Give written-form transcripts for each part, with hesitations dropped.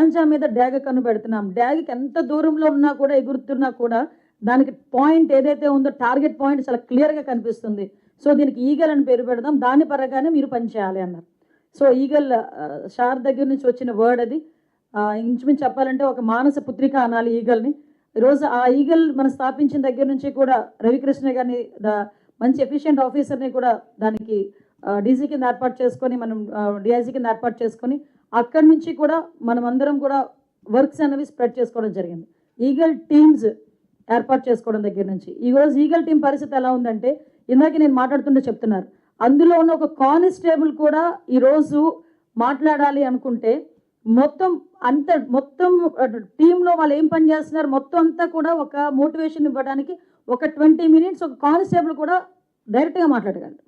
గాంజా మీద డ్యాగ కన్ను పెడుతున్నాం. డ్యాగ్కి ఎంత దూరంలో ఉన్నా కూడా ఎగురుతున్నా కూడా దానికి పాయింట్ ఏదైతే ఉందో టార్గెట్ పాయింట్ చాలా క్లియర్గా కనిపిస్తుంది. సో దీనికి ఈగల్ అని పేరు పెడదాం, దాని పరంగానే మీరు పనిచేయాలి అన్నారు. సో ఈగల్ షార్ దగ్గర నుంచి వచ్చిన వర్డ్ అది. ఇంచుమించు చెప్పాలంటే ఒక మానస పుత్రిక అనాలి ఈగల్ని. ఈరోజు ఆ ఈగల్ మనం స్థాపించిన దగ్గర నుంచి కూడా రవికృష్ణ గారిని మంచి ఎఫిషియెంట్ ఆఫీసర్ని కూడా దానికి డీసీ కింద ఏర్పాటు చేసుకొని, మనం డిఐజీ కింద ఏర్పాటు చేసుకొని అక్కడి నుంచి కూడా మనం అందరం కూడా వర్క్స్ అనేవి స్ప్రెడ్ చేసుకోవడం జరిగింది. ఈగల్ టీమ్స్ ఏర్పాటు చేసుకోవడం దగ్గర నుంచి ఈరోజు ఈగల్ టీం పరిస్థితి ఎలా ఉందంటే, ఇందాక నేను మాట్లాడుతుంటే చెప్తున్నారు, అందులో ఉన్న ఒక కానిస్టేబుల్ కూడా ఈరోజు మాట్లాడాలి అనుకుంటే మొత్తం టీంలో వాళ్ళు ఏం పని చేస్తున్నారు మొత్తం అంతా కూడా ఒక మోటివేషన్ ఇవ్వడానికి ఒక 20 minutes ఒక కానిస్టేబుల్ కూడా డైరెక్ట్గా మాట్లాడగలరు.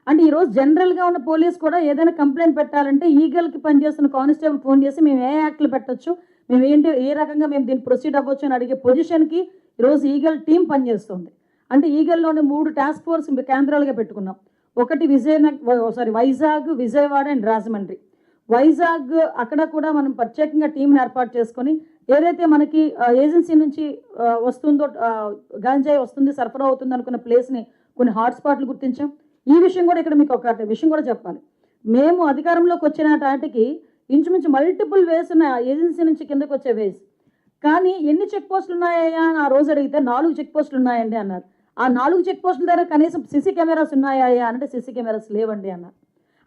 అంటే ఈరోజు జనరల్గా ఉన్న పోలీస్ కూడా ఏదైనా కంప్లైంట్ పెట్టాలంటే ఈగల్కి పనిచేస్తున్న కానిస్టేబుల్ ఫోన్ చేసి మేము ఏ యాక్ట్లు పెట్టచ్చు, మేము ఏంటి ఏ రకంగా మేము దీన్ని ప్రొసీడ్ అవ్వచ్చు అని అడిగే పొజిషన్కి ఈరోజు ఈగల్ టీం పనిచేస్తుంది. అంటే ఈగల్లోనే 3 టాస్క్ ఫోర్స్ కేంద్రాలుగా పెట్టుకున్నాం. ఒకటి వైజాగ్, విజయవాడ అండ్ రాజమండ్రి. వైజాగ్ అక్కడ కూడా మనం ప్రత్యేకంగా టీంని ఏర్పాటు చేసుకొని ఏదైతే మనకి ఏజెన్సీ నుంచి వస్తుందో గాంజాయి వస్తుంది సరఫరా అవుతుంది అనుకున్న ప్లేస్ని కొన్ని హాట్స్పాట్లు గుర్తించాం. ఈ విషయం కూడా ఇక్కడ మీకు ఒక విషయం కూడా చెప్పాలి. మేము అధికారంలోకి వచ్చిన నాటికి ఇంచుమించు మల్టిపుల్ వేస్ ఉన్న ఏజెన్సీ నుంచి కిందకు వచ్చే వేస్, కానీ ఎన్ని చెక్ పోస్టులు ఉన్నాయా అని ఆ రోజు అడిగితే 4 చెక్ పోస్టులు ఉన్నాయండి అన్నారు. ఆ 4 చెక్ పోస్టుల దగ్గర కనీసం సీసీ కెమెరాస్ ఉన్నాయా అంటే సీసీ కెమెరాస్ లేవండి అన్నారు.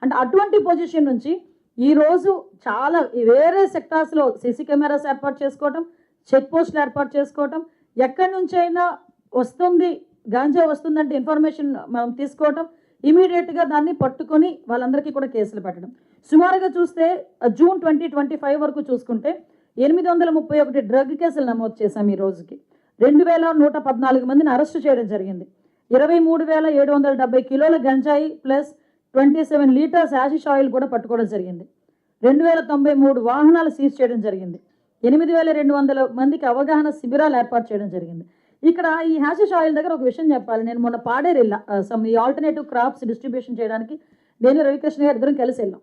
అంటే అటువంటి పొజిషన్ నుంచి ఈరోజు చాలా వేరే సెక్టార్స్లో సీసీ కెమెరాస్ ఏర్పాటు చేసుకోవటం, చెక్ పోస్టులు ఏర్పాటు చేసుకోవటం, ఎక్కడి నుంచైనా వస్తుంది గాంజా వస్తుందంటే ఇన్ఫర్మేషన్ మనం తీసుకోవటం, ఇమీడియట్గా దాన్ని పట్టుకొని వాళ్ళందరికీ కూడా కేసులు పెట్టడం. సుమారుగా చూస్తే జూన్ 2025 వరకు చూసుకుంటే 831 డ్రగ్ కేసులు నమోదు చేశాం. ఈ రోజుకి 2114 మందిని అరెస్టు చేయడం జరిగింది. 23,770 కిలోల గంజాయి ప్లస్ 27 లీటర్స్ యాషిష్ ఆయిల్ కూడా పట్టుకోవడం జరిగింది. 2093 వాహనాలు సీజ్ చేయడం జరిగింది. 8,200 మందికి అవగాహన శిబిరాలు ఏర్పాటు చేయడం జరిగింది. ఇక్కడ ఈ హ్యాషిష్ ఆయిల్ దగ్గర ఒక విషయం చెప్పాలి. నేను మొన్న పాడేరు వెళ్ళా, ఈ ఆల్టర్నేటివ్ క్రాప్స్ డిస్ట్రిబ్యూషన్ చేయడానికి నేను రవికృష్ణ గారు ఇద్దరం కలిసి వెళ్ళాం.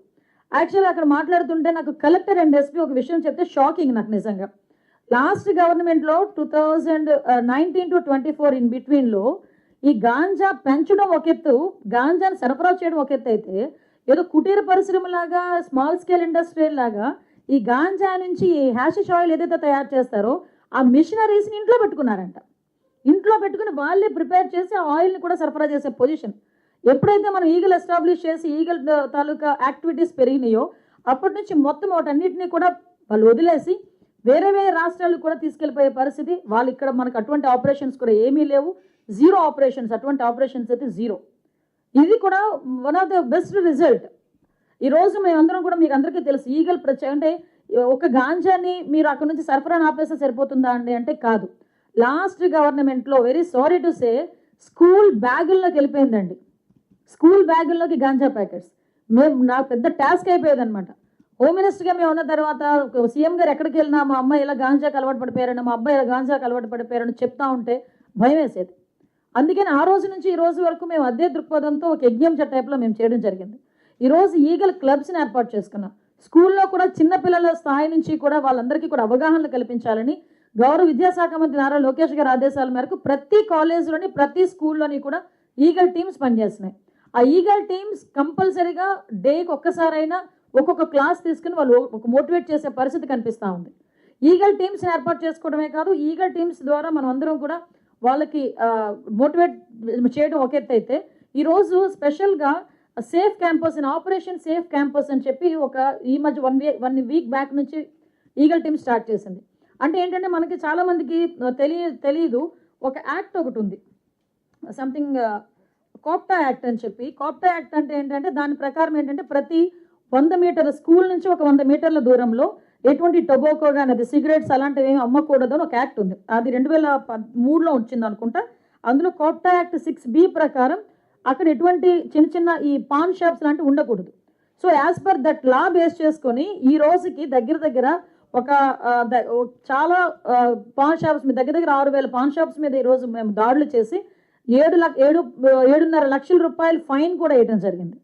యాక్చువల్గా అక్కడ మాట్లాడుతుంటే నాకు కలెక్టర్ అండ్ ఎస్పీ ఒక విషయం చెప్తే షాకింగ్ నాకు నిజంగా. లాస్ట్ గవర్నమెంట్లో 2019 to 24 ఇన్ బిట్వీన్లో ఈ గాంజా పెంచడం ఒక ఎత్తు, గాంజాని సరఫరా చేయడం ఒక ఎత్తు అయితే, ఏదో కుటీర పరిశ్రమలాగా స్మాల్ స్కేల్ ఇండస్ట్రీ లాగా ఈ గాంజా నుంచి ఈ హ్యాషిష్ ఆయిల్ ఏదైతే తయారు చేస్తారో ఆ మిషనరీస్ని ఇంట్లో పెట్టుకున్నారంట. ఇంట్లో పెట్టుకుని వాళ్ళే ప్రిపేర్ చేసి ఆ ఆయిల్ని కూడా సరఫరా చేసే పొజిషన్. ఎప్పుడైతే మనం ఈగల్ ఎస్టాబ్లిష్ చేసి ఈగల్ తాలూకా యాక్టివిటీస్ పెరిగినాయో అప్పటి నుంచి మొత్తం వాటన్నిటినీ కూడా వాళ్ళు వదిలేసి వేరే వేరే రాష్ట్రాలకు కూడా తీసుకెళ్ళిపోయే పరిస్థితి. వాళ్ళు ఇక్కడ మనకు అటువంటి ఆపరేషన్స్ కూడా ఏమీ లేవు, జీరో ఆపరేషన్స్, అటువంటి ఆపరేషన్స్ అయితే జీరో. ఇది కూడా one of the best result. ఈరోజు మేమందరం కూడా మీకు అందరికీ తెలుసు ఈగల్ అంటే ఒక గాంజాని మీరు అక్కడ నుంచి సరఫరా ఆపేస్తే సరిపోతుందా అండి అంటే కాదు. లాస్ట్ గవర్నమెంట్లో very sorry to say school బ్యాగుల్లోకి వెళ్ళిపోయిందండి. స్కూల్ బ్యాగుల్లోకి గాంజా ప్యాకెట్స్. నాకు పెద్ద టాస్క్ అయిపోయేది అనమాట. హోమ్ మినిస్టర్గా మేము ఉన్న తర్వాత సీఎం గారు ఎక్కడికి వెళ్ళినా మా అమ్మాయి ఇలా గాంజాకి అలవాటు పడిపోయారని, మా అబ్బాయి ఇలా గాంజాకి అలవాటు పడిపోయారని చెప్తా ఉంటే భయం వేసేది. అందుకని ఆ రోజు నుంచి ఈ రోజు వరకు మేము అదే దృక్పథంతో ఒక యజ్ఞం టైప్లో మేము చేయడం జరిగింది. ఈరోజు ఈగల్ క్లబ్స్ని ఏర్పాటు చేసుకున్నాం. స్కూల్లో కూడా చిన్నపిల్లల స్థాయి నుంచి కూడా వాళ్ళందరికీ కూడా అవగాహన కల్పించాలని గౌరవ విద్యాశాఖ మంత్రి నారా లోకేష్ గారి ఆదేశాల మేరకు ప్రతి కాలేజీలోని ప్రతి స్కూల్లోని కూడా ఈగల్ టీమ్స్ పనిచేస్తున్నాయి. ఆ ఈగల్ టీమ్స్ కంపల్సరీగా డేకి ఒక్కసారైనా ఒక్కొక్క క్లాస్ తీసుకుని వాళ్ళు ఒక మోటివేట్ చేసే పరిస్థితి కనిపిస్తూ ఉంది. ఈగల్ టీమ్స్ని ఏర్పాటు చేసుకోవడమే కాదు, ఈగల్ టీమ్స్ ద్వారా మనం అందరం కూడా వాళ్ళకి మోటివేట్ చేయడం ఒక ఎత్తు అయితే, ఈరోజు స్పెషల్గా safe campus in operation safe campus అని చెప్పి ఈ మధ్య వన్ వీక్ బ్యాక్ నుంచి ఈగల్ టీమ్ స్టార్ట్ చేసింది. అంటే ఏంటంటే మనకి చాలామందికి తెలియదు, ఒక యాక్ట్ ఒకటి ఉంది, సంథింగ్ కోప్టా యాక్ట్ అని చెప్పి. కోప్టా యాక్ట్ అంటే ఏంటంటే దాని ప్రకారం ఏంటంటే ప్రతి 100 మీటర్ల స్కూల్ నుంచి ఒక 100 మీటర్ల దూరంలో ఎటువంటి టొబాకో కానీ అది సిగరెట్స్ అలాంటివి ఏమి అమ్మకూడదు అని ఒక యాక్ట్ ఉంది. అది 2003లో వచ్చింది అనుకుంటా. అందులో కోప్టా యాక్ట్ 6B ప్రకారం అక్కడ ఎటువంటి చిన్న ఈ పాన్ షాప్స్ లాంటివి ఉండకూడదు. So as per that law base చేసుకొని ఈ రోజుకి దగ్గర ఒక చాలా పాన్ షాప్స్ మీద దగ్గర 6,000 పాన్ షాప్స్ మీద ఈరోజు మేము దాడులు చేసి 7.5 లక్షల రూపాయలు ఫైన్ కూడా వేయడం జరిగింది.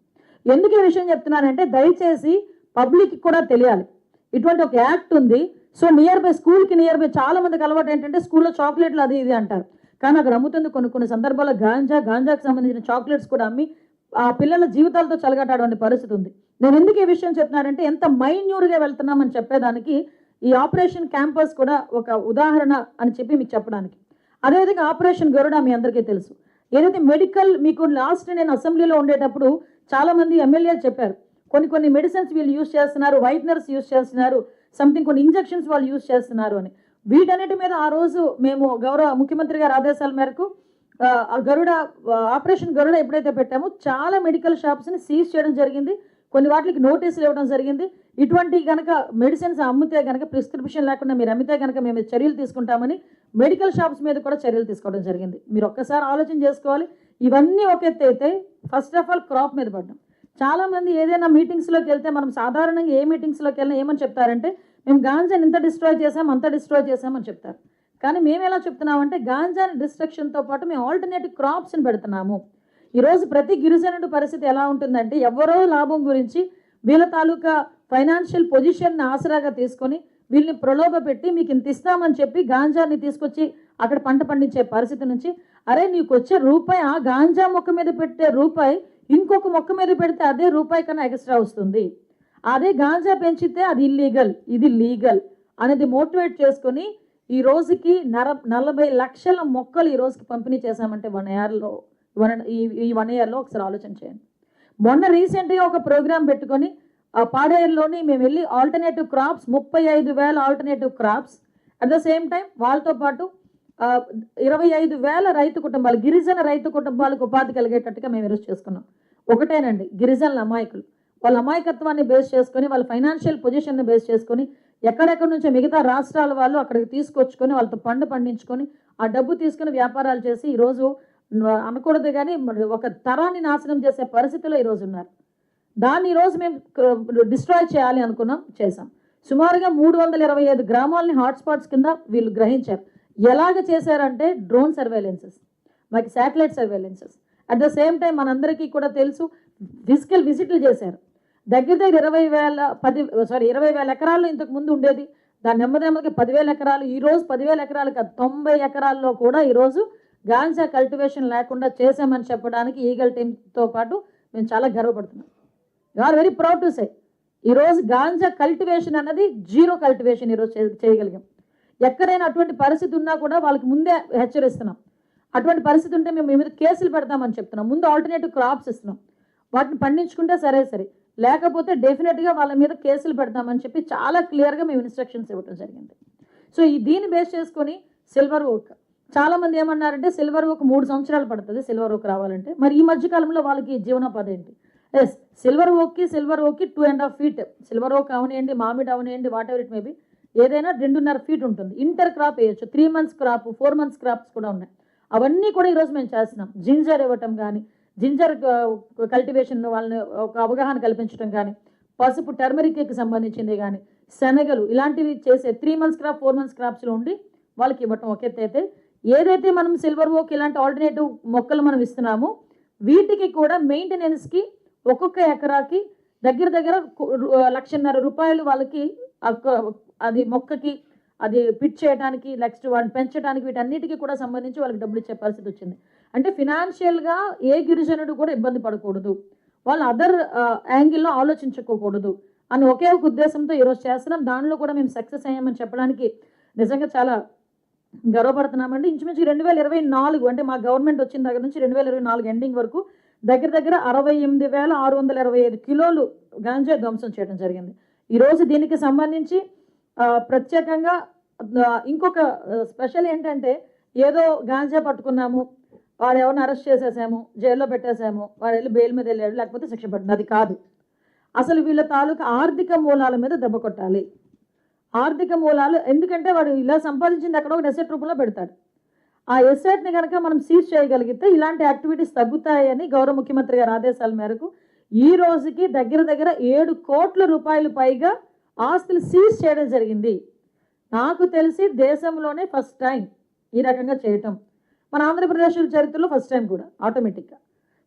ఎందుకు ఈ విషయం చెప్తున్నానంటే దయచేసి పబ్లిక్ కూడా తెలియాలి. ఇటువంటి ఒక యాక్ట్ ఉంది. సో నియర్ బై స్కూల్కి నియర్ బై చాలా మందికి అలవాటు ఏంటంటే స్కూల్లో చాక్లెట్లు అది ఇది అంటారు, కానీ అక్కడ అమ్ముతుంది కొన్ని సందర్భాల్లో గాంజాకి సంబంధించిన చాక్లెట్స్ కూడా అమ్మి ఆ పిల్లల జీవితాలతో చెలగటాడే పరిస్థితి ఉంది. నేను ఎందుకు ఈ విషయం చెప్తున్నానంటే ఎంత మైన్యూర్గా వెళ్తున్నామని చెప్పేదానికి ఈ ఆపరేషన్ క్యాంపస్ కూడా ఒక ఉదాహరణ అని చెప్పి మీకు చెప్పడానికి. అదేవిధంగా ఆపరేషన్ గరుడ మీ అందరికీ తెలుసు. ఏదైతే మెడికల్, మీకు లాస్ట్ నేను అసెంబ్లీలో ఉండేటప్పుడు చాలామంది ఎమ్మెల్యేలు చెప్పారు కొన్ని మెడిసిన్స్ వీళ్ళు యూజ్ చేస్తున్నారు, వైట్నర్స్ యూజ్ చేస్తున్నారు, సంథింగ్ కొన్ని ఇంజెక్షన్స్ వాళ్ళు యూజ్ చేస్తున్నారు అని. వీటన్నిటి మీద ఆ రోజు మేము గౌరవ ముఖ్యమంత్రి గారి ఆదేశాల మేరకు గరుడ ఆపరేషన్ గరుడ ఎప్పుడైతే పెట్టామో చాలా మెడికల్ షాప్స్ని సీజ్ చేయడం జరిగింది. కొన్ని వాటికి నోటీసులు ఇవ్వడం జరిగింది. ఇటువంటి కనుక మెడిసిన్స్ అమ్మితే కనుక ప్రిస్క్రిప్షన్ లేకుండా మీరు అమ్మితే కనుక మేము చర్యలు తీసుకుంటామని మెడికల్ షాప్స్ మీద కూడా చర్యలు తీసుకోవడం జరిగింది. మీరు ఒక్కసారి ఆలోచన చేసుకోవాలి. ఇవన్నీ ఒక ఎత్తు అయితే ఫస్ట్ ఆఫ్ ఆల్ క్రాప్ మీద పడ్డాం. చాలామంది ఏదైనా మీటింగ్స్లోకి వెళ్తే మనం సాధారణంగా ఏ మీటింగ్స్లోకి వెళ్ళినా ఏమని చెప్తారంటే మేము గాంజాని ఇంత డిస్ట్రాయ్ చేసాం అంత డిస్ట్రాయ్ చేసామని చెప్తారు. కానీ మేము ఎలా చెప్తున్నామంటే గాంజాని డిస్ట్రక్షన్తో పాటు మేము ఆల్టర్నేటివ్ క్రాప్స్ని పెడుతున్నాము. ఈరోజు ప్రతి గిరిజనుడి పరిస్థితి ఎలా ఉంటుందంటే ఎవరో లాభం గురించి వీళ్ళ తాలూకా ఫైనాన్షియల్ పొజిషన్ని ఆసరాగా తీసుకొని వీళ్ళని ప్రలోభ పెట్టి మీకు ఇంత ఇస్తామని చెప్పి గాంజాని తీసుకొచ్చి అక్కడ పంట పండించే పరిస్థితి నుంచి అరే నీకు వచ్చే రూపాయి ఆ గాంజా మొక్క మీద పెట్టే రూపాయి ఇంకొక మొక్క మీద పెడితే అదే రూపాయి కన్నా ఎక్స్ట్రా వస్తుంది. అదే గాంజా పెంచితే అది ఇల్లీగల్, ఇది లీగల్ అనేది మోటివేట్ చేసుకొని ఈ రోజుకి 40 లక్షల మొక్కలు ఈ రోజుకి పంపిణీ చేశామంటే 1 ఇయర్లో ఈ 1 ఇయర్లో ఒకసారి ఆలోచన చేయండి. మొన్న రీసెంట్గా ఒక ప్రోగ్రాం పెట్టుకొని పాడేరులోని మేము వెళ్ళి alternative crops 35,000 alternative crops at the same time వాళ్ళతో పాటు 25,000 రైతు కుటుంబాలు గిరిజన రైతు కుటుంబాలకు ఉపాధి కలిగేటట్టుగా మేము ఈరోజు చేసుకున్నాం. ఒకటేనండి, గిరిజనుల అమాయకులు వాళ్ళ అమాయకత్వాన్ని బేస్ చేసుకొని వాళ్ళ ఫైనాన్షియల్ పొజిషన్ని బేస్ చేసుకొని ఎక్కడెక్కడి నుంచో మిగతా రాష్ట్రాల వాళ్ళు అక్కడికి తీసుకొచ్చుకొని వాళ్ళతో పండించుకొని ఆ డబ్బు తీసుకుని వ్యాపారాలు చేసి ఈరోజు అనకూడదు కానీ ఒక తరాన్ని నాశనం చేసే పరిస్థితిలో ఈరోజు ఉన్నారు. దాన్ని ఈరోజు మేము డిస్ట్రాయ్ చేయాలి అనుకున్నాం, చేసాం. సుమారుగా 325 గ్రామాలని హాట్స్పాట్స్ కింద వీళ్ళు గ్రహించారు. ఎలాగ చేశారంటే డ్రోన్ సర్వేలెన్సెస్, మాకు satellite surveillances, at the same time మనందరికీ కూడా తెలుసు ఫిజికల్ విజిట్లు చేశారు. దగ్గర 20,000 ఎకరాల్లో ఇంతకు ముందు ఉండేది, దాని నెమ్మదికి 10,000 ఎకరాలు, ఈరోజు 10,000 ఎకరాలు కాదు 90 ఎకరాల్లో కూడా ఈరోజు గాంజా కల్టివేషన్ లేకుండా చేసామని చెప్పడానికి ఈగల్ టీమ్తో పాటు మేము చాలా గర్వపడుతున్నాం. You are very proud to say ఈరోజు గాంజా కల్టివేషన్ అన్నది జీరో కల్టివేషన్ ఈరోజు చేయగలిగాం. ఎక్కడైనా అటువంటి పరిస్థితి ఉన్నా కూడా వాళ్ళకి ముందే హెచ్చరిస్తున్నాం. అటువంటి పరిస్థితి ఉంటే మేము మీ మీద కేసులు పెడతామని చెప్తున్నాం. ముందు ఆల్టర్నేటివ్ క్రాప్స్ ఇస్తున్నాం, వాటిని పండించుకుంటే సరే, లేకపోతే డెఫినెట్గా వాళ్ళ మీద కేసులు పెడతామని చెప్పి చాలా క్లియర్గా మేము ఇన్స్ట్రక్షన్స్ ఇవ్వడం జరిగింది. సో దీన్ని బేస్ చేసుకొని సిల్వర్ ఓక్ చాలామంది ఏమన్నారంటే సిల్వర్ ఓక్ 3 సంవత్సరాలు పడుతుంది సిల్వర్ ఓక్ రావాలంటే. మరి ఈ మధ్యకాలంలో వాళ్ళకి జీవనోపాధి ఏంటి? సిల్వర్ ఓక్కి 2.5 feet సిల్వర్ ఓక్ అవనివ్వండి, మామిడి అవనివ్వండి, వాట్ ఎవర్ ఇట్ మేబీ ఏదైనా 2.5 feet ఉంటుంది. ఇంటర్ క్రాప్ వేయచ్చు, 3 months క్రాప్, 4 months క్రాప్స్ కూడా ఉన్నాయి. అవన్నీ కూడా ఈరోజు మేము చేస్తున్నాం. జింజర్ ఇవ్వటం కానీ, జింజర్ కల్టివేషన్ వాళ్ళని ఒక అవగాహన కల్పించడం కానీ, పసుపు టర్మరిక్కి సంబంధించింది కానీ, శనగలు ఇలాంటివి చేసే 3 months క్రాప్ 4 months క్రాప్స్లో ఉండి వాళ్ళకి ఇవ్వటం ఒక ఎత్తు అయితే, ఏదైతే మనం సిల్వర్ ఓక్ ఇలాంటి ఆల్టర్నేటివ్ మొక్కలు మనం ఇస్తున్నామో వీటికి కూడా మెయింటెనెన్స్కి ఒక్కొక్క ఎకరాకి దగ్గర 1,50,000 రూపాయలు వాళ్ళకి అది మొక్కకి అది పిట్ చేయడానికి, నెక్స్ట్ వాటిని పెంచడానికి, వీటన్నిటికీ కూడా సంబంధించి వాళ్ళకి డబ్బులు ఇచ్చే పరిస్థితి వచ్చింది. అంటే ఫినాన్షియల్గా ఏ గిరిజనుడు కూడా ఇబ్బంది పడకూడదు, వాళ్ళు అదర్ యాంగిల్లో ఆలోచించుకోకూడదు అని ఒకే ఒక ఉద్దేశంతో ఈరోజు చేస్తున్నాం. దానిలో కూడా మేము సక్సెస్ అయ్యామని చెప్పడానికి నిజంగా చాలా గర్వపడుతున్నామండి. ఇంచుమించు 2024 అంటే మా గవర్నమెంట్ వచ్చిన దగ్గర నుంచి 2024 ఎండింగ్ వరకు దగ్గర 68,625 కిలోలు గాంజా ధ్వంసం చేయడం జరిగింది. ఈరోజు దీనికి సంబంధించి ప్రత్యేకంగా ఇంకొక స్పెషల్ ఏంటంటే, ఏదో గాంజా పట్టుకున్నాము, వాడు ఎవరిని అరెస్ట్ చేసేసాము, జైల్లో పెట్టేసాము, వాడు వెళ్ళి బెయిల్ మీద వెళ్ళాడు, లేకపోతే శిక్ష పడుతుంది, అది కాదు. అసలు వీళ్ళ తాలూకా ఆర్థిక మూలాల మీద దెబ్బ కొట్టాలి. ఆర్థిక మూలాలు ఎందుకంటే వాడు ఇలా సంపాదించింది అక్కడ ఒక ఎసెట్ రూపంలో పెడతాడు. ఆ ఎసెట్ని కనుక మనం సీజ్ చేయగలిగితే ఇలాంటి యాక్టివిటీస్ తగ్గుతాయని గౌరవ ముఖ్యమంత్రి గారి ఆదేశాల మేరకు ఈ రోజుకి దగ్గర 7 కోట్ల రూపాయలు పైగా ఆస్తులు సీజ్ చేయడం జరిగింది. నాకు తెలిసి దేశంలోనే ఫస్ట్ టైం ఈ రకంగా చేయటం, మన ఆంధ్రప్రదేశ్ చరిత్రలో ఫస్ట్ టైం కూడా ఆటోమేటిక్గా.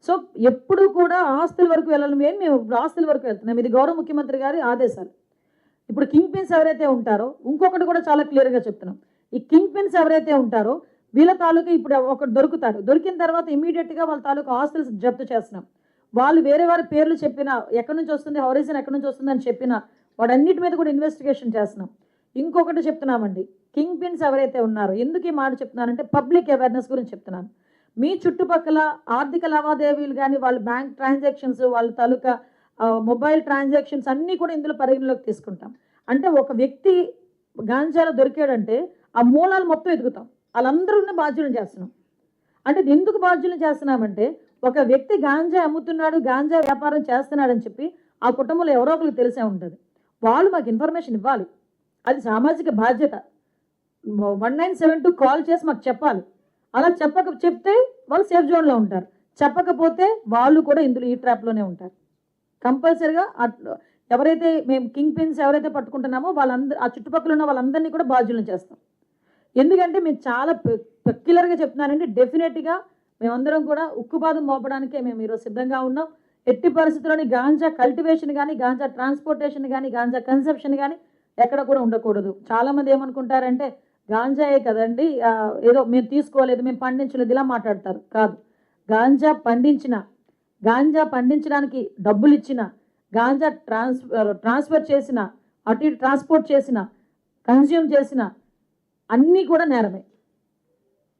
సో ఎప్పుడు కూడా ఆస్తుల వరకు వెళ్ళాలి, మేము ఆస్తుల వరకు వెళ్తున్నాం. ఇది గౌరవ ముఖ్యమంత్రి గారి ఆదేశాలు. ఇప్పుడు కింగ్ పిన్స్ ఎవరైతే ఉంటారో, ఇంకొకటి కూడా చాలా క్లియర్గా చెప్తున్నాం, ఈ కింగ్ పిన్స్ ఎవరైతే ఉంటారో వీళ్ళ తాలూకా ఇప్పుడు ఒకటి దొరుకుతారు, దొరికిన తర్వాత ఇమీడియట్గా వాళ్ళ తాలూకా ఆస్తులు జప్తు చేస్తున్నాం. వాళ్ళు వేరే వారి పేర్లు చెప్పినా, ఎక్కడి నుంచి వస్తుంది, హౌరీజన్ ఎక్కడి నుంచి వస్తుంది అని చెప్పినా వాటన్నిటి మీద కూడా ఇన్వెస్టిగేషన్ చేస్తున్నాం. ఇంకొకటి చెప్తున్నామండి, కింగ్ పిన్స్ ఎవరైతే ఉన్నారో, ఎందుకు ఈ మాట చెప్తున్నానంటే పబ్లిక్ అవేర్నెస్ గురించి చెప్తున్నాను. మీ చుట్టుపక్కల ఆర్థిక లావాదేవీలు కానీ, వాళ్ళ బ్యాంక్ ట్రాన్సాక్షన్స్, వాళ్ళ తాలూకా మొబైల్ ట్రాన్సాక్షన్స్ అన్నీ కూడా ఇందులో పరిగణలోకి తీసుకుంటాం. అంటే ఒక వ్యక్తి గాంజాలో దొరికాడంటే ఆ మూలాలు మొత్తం ఎదుగుతాం, వాళ్ళందరూ బాధ్యులను చేస్తున్నాం. అంటే ఎందుకు బాధ్యులను చేస్తున్నామంటే, ఒక వ్యక్తి గాంజా అమ్ముతున్నాడు, గాంజా వ్యాపారం చేస్తున్నాడని చెప్పి ఆ కుటుంబంలో ఎవరో ఒకరికి తెలిసే ఉంటుంది, వాళ్ళు మాకు ఇన్ఫర్మేషన్ ఇవ్వాలి, అది సామాజిక బాధ్యత. 1972 కాల్ చేసి మాకు చెప్పాలి. అలా చెప్తే వాళ్ళు సేఫ్ జోన్లో ఉంటారు, చెప్పకపోతే వాళ్ళు కూడా ఇందులో ఈ ట్రాప్లోనే ఉంటారు. కంపల్సరిగా ఎవరైతే మేము కింగ్ పిన్స్ ఎవరైతే పట్టుకుంటున్నామో వాళ్ళందరూ, ఆ చుట్టుపక్కల ఉన్న వాళ్ళందరినీ కూడా బాధ్యులను చేస్తాం. ఎందుకంటే మేము చాలా పెక్యులర్గా చెప్తున్నానండి, డెఫినెట్గా మేమందరం కూడా ఉక్కుపాదం మోపడానికే మేము ఈరోజు సిద్ధంగా ఉన్నాం. ఎట్టి పరిస్థితుల్లోని గాంజా కల్టివేషన్ కానీ, గాంజా ట్రాన్స్పోర్టేషన్ కానీ, గాంజా కన్సెప్షన్ కానీ ఎక్కడ కూడా ఉండకూడదు. చాలామంది ఏమనుకుంటారంటే గాంజాయే కదండి, ఏదో మేము తీసుకోలేదు, మేము పండించలేదు, ఇలా మాట్లాడతారు. కాదు, గాంజా పండించడానికి డబ్బులు ఇచ్చిన, గాంజా ట్రాన్స్ఫర్ చేసిన, అటు ఇటు ట్రాన్స్పోర్ట్ చేసిన, కన్జ్యూమ్ చేసిన అన్నీ కూడా నేరమే.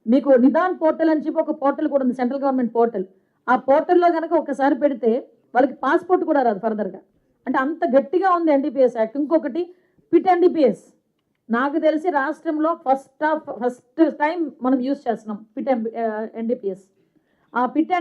మీకు నిదాన్ పోర్టల్ అని చెప్పి ఒక పోర్టల్ కూడా ఉంది, సెంట్రల్ గవర్నమెంట్ పోర్టల్. ఆ పోర్టల్లో కనుక ఒకసారి పెడితే వాళ్ళకి పాస్పోర్ట్ కూడా రాదు ఫర్దర్గా. అంటే అంత గట్టిగా ఉంది ఎన్డీపీఎస్ యాక్ట్. ఇంకొకటి పిట్ ఎన్డీపీఎస్, నాకు తెలిసి రాష్ట్రంలో ఫస్ట్ టైం మనం యూజ్ చేస్తున్నాం పిట్ ఎన్డీపీఎస్. ఆ పిట్